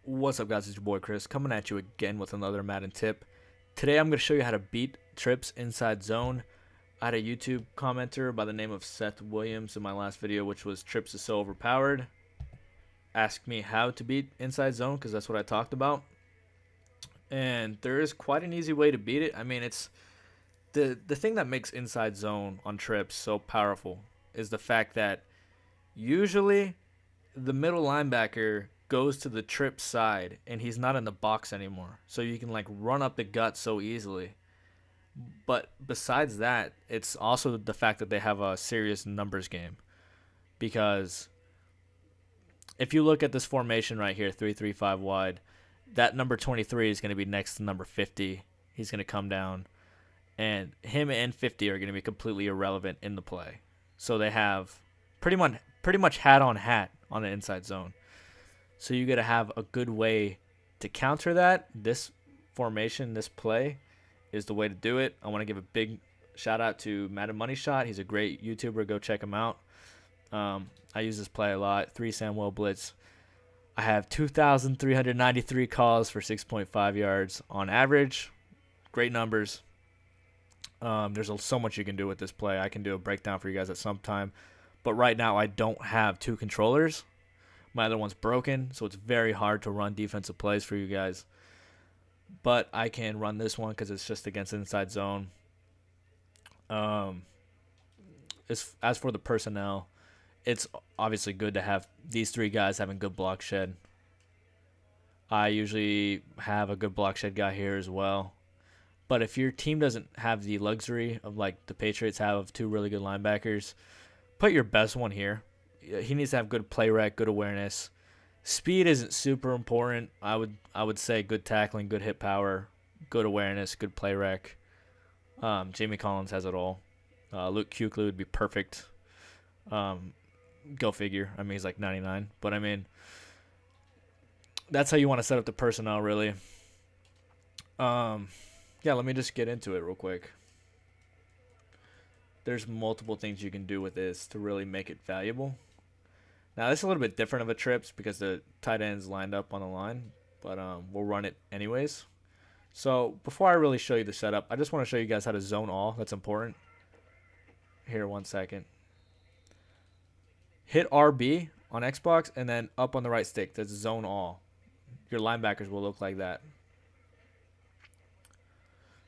What's up, guys? It's your boy Chris coming at you again with another Madden tip. Today I'm going to show you how to beat trips inside zone. I had a YouTube commenter by the name of Seth Williams in my last video, which was trips is so overpowered. Asked me how to beat inside zone because that's what I talked about. And there is quite an easy way to beat it. I mean, it's the thing that makes inside zone on trips so powerful is the fact that usually the middle linebacker goes to the trip side and he's not in the box anymore. So you can like run up the gut so easily. But besides that, it's also the fact that they have a serious numbers game. Because if you look at this formation right here, 3-3-5 wide, that number 23 is going to be next to number 50. He's going to come down. And him and 50 are going to be completely irrelevant in the play. So they have pretty much hat on hat on the inside zone. So you got to have a good way to counter that. This formation, this play, is the way to do it. I want to give a big shout out to Madden Money Shot. He's a great YouTuber. Go check him out. I use this play a lot. 3 Samuel blitz. I have 2,393 calls for 6.5 yards on average. Great numbers. There's so much you can do with this play. I can do a breakdown for you guys at some time. But right now, I don't have 2 controllers. My other one's broken, so it's very hard to run defensive plays for you guys. But I can run this one because it's just against inside zone. As for the personnel, it's obviously good to have these 3 guys having good block shed. I usually have a good block shed guy here as well. But if your team doesn't have the luxury of like the Patriots have of 2 really good linebackers, put your best one here. He needs to have good play rec, good awareness. Speed isn't super important. I would say good tackling, good hit power, good awareness, good play rec. Jamie Collins has it all. Luke Kuechly would be perfect. Go figure. I mean, he's like 99. But, I mean, that's how you want to set up the personnel, really. Yeah, let me just get into it real quick. There's multiple things you can do with this to really make it valuable. Now, this is a little bit different of a trips because the tight end's lined up on the line. But we'll run it anyways. So, before I really show you the setup, I just want to show you guys how to zone all. That's important. Here, 1 second. Hit RB on Xbox and then up on the right stick. That's zone all. Your linebackers will look like that.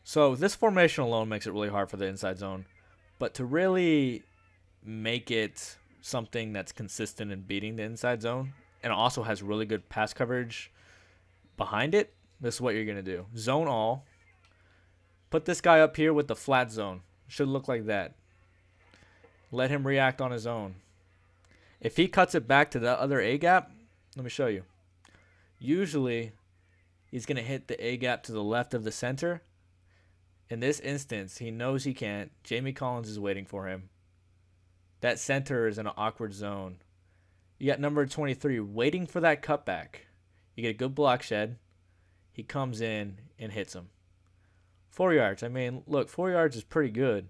So this formation alone makes it really hard for the inside zone. But to really make it something that's consistent in beating the inside zone and also has really good pass coverage behind it, this is what you're going to do. Zone all. Put this guy up here with the flat zone. Should look like that. Let him react on his own. If he cuts it back to the other A gap, let me show you. Usually, he's going to hit the A gap to the left of the center. In this instance, he knows he can't. Jamie Collins is waiting for him. That center is in an awkward zone. You got number 23 waiting for that cutback. You get a good block shed. He comes in and hits him. 4 yards. I mean, look, 4 yards is pretty good.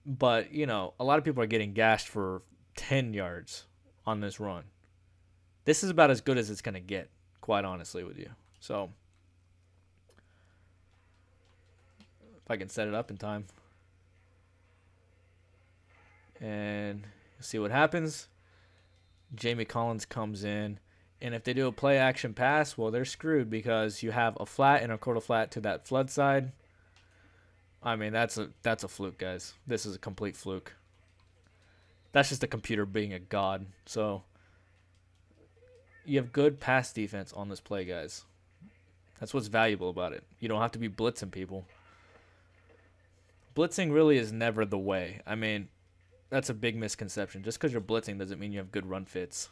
But, you know, a lot of people are getting gashed for 10 yards on this run. This is about as good as it's going to get, quite honestly with you. So, if I can set it up in time. And you'll see what happens. Jamie Collins comes in. And if they do a play action pass, well, they're screwed because you have a flat and a quarter flat to that flood side. I mean, that's a fluke, guys. This is a complete fluke. That's just the computer being a god. So, you have good pass defense on this play, guys. That's what's valuable about it. You don't have to be blitzing people. Blitzing really is never the way. I mean, that's a big misconception. Just because you're blitzing doesn't mean you have good run fits.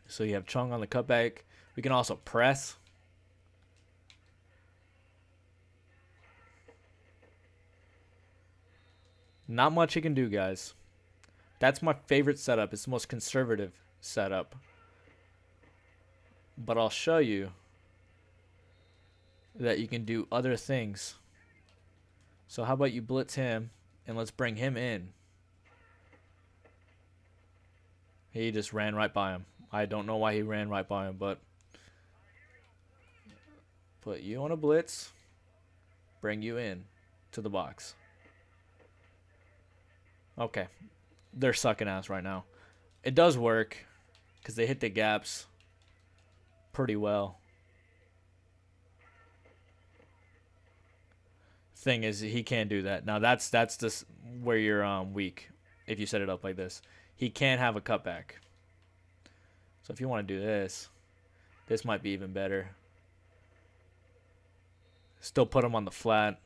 So you have Chung on the cutback. We can also press. Not much you can do, guys. That's my favorite setup. It's the most conservative setup. But I'll show you that you can do other things. So how about you blitz him and let's bring him in. He just ran right by him. I don't know why he ran right by him, but put you on a blitz, bring you in to the box. Okay. They're sucking ass right now. It does work because they hit the gaps pretty well. Thing is, he can't do that. Now that's just where you're weak if you set it up like this. He can't have a cutback. So if you want to do this, this might be even better. Still put him on the flat.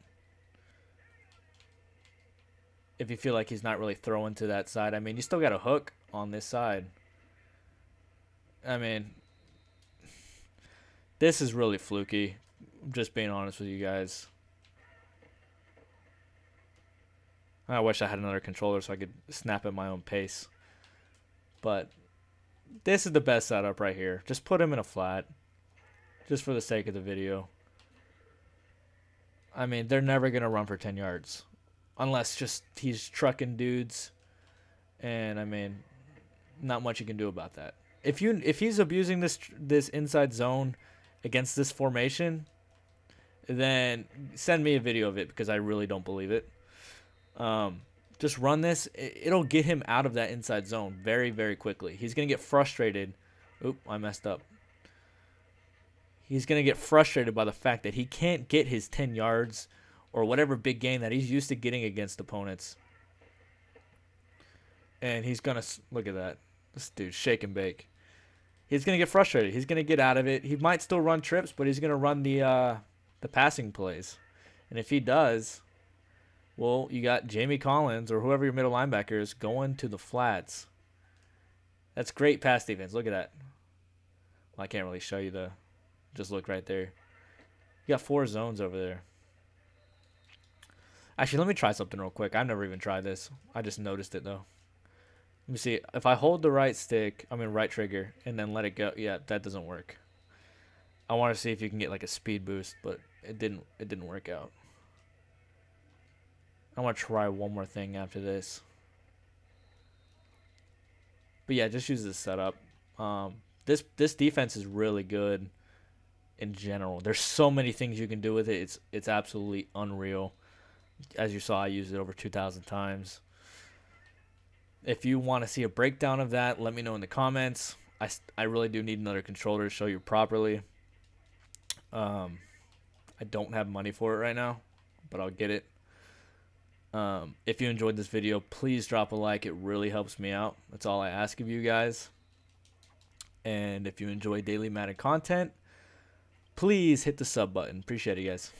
If you feel like he's not really throwing to that side, I mean, you still got a hook on this side. I mean, this is really fluky. I'm just being honest with you guys. I wish I had another controller so I could snap at my own pace. But this is the best setup right here. Just put him in a flat. Just for the sake of the video. I mean, they're never going to run for 10 yards. Unless just he's trucking dudes. And, I mean, not much you can do about that. If he's abusing this inside zone against this formation, then send me a video of it because I really don't believe it. Just run this. It'll get him out of that inside zone very, very quickly. He's going to get frustrated. Oop, I messed up. He's going to get frustrated by the fact that he can't get his 10 yards or whatever big gain that he's used to getting against opponents. And he's going to, look at that. This dude, shake and bake. He's going to get frustrated. He's going to get out of it. He might still run trips, but he's going to run the passing plays. And if he does, well, you got Jamie Collins or whoever your middle linebacker is going to the flats. That's great pass defense. Look at that. Well, I can't really show you the... Just look right there. You got 4 zones over there. Actually, let me try something real quick. I've never even tried this. I just noticed it, though. Let me see. If I hold the right stick, right trigger, and then let it go. Yeah, that doesn't work. I want to see if you can get like a speed boost, but it didn't work out. I want to try one more thing after this. But yeah, just use this setup. This defense is really good in general. There's so many things you can do with it. It's absolutely unreal. As you saw, I used it over 2,000 times. If you want to see a breakdown of that, let me know in the comments. I really do need another controller to show you properly. I don't have money for it right now, but I'll get it. If you enjoyed this video, please drop a like. It really helps me out. That's all I ask of you guys. And if you enjoy daily Madden content, please hit the sub button. Appreciate it, guys.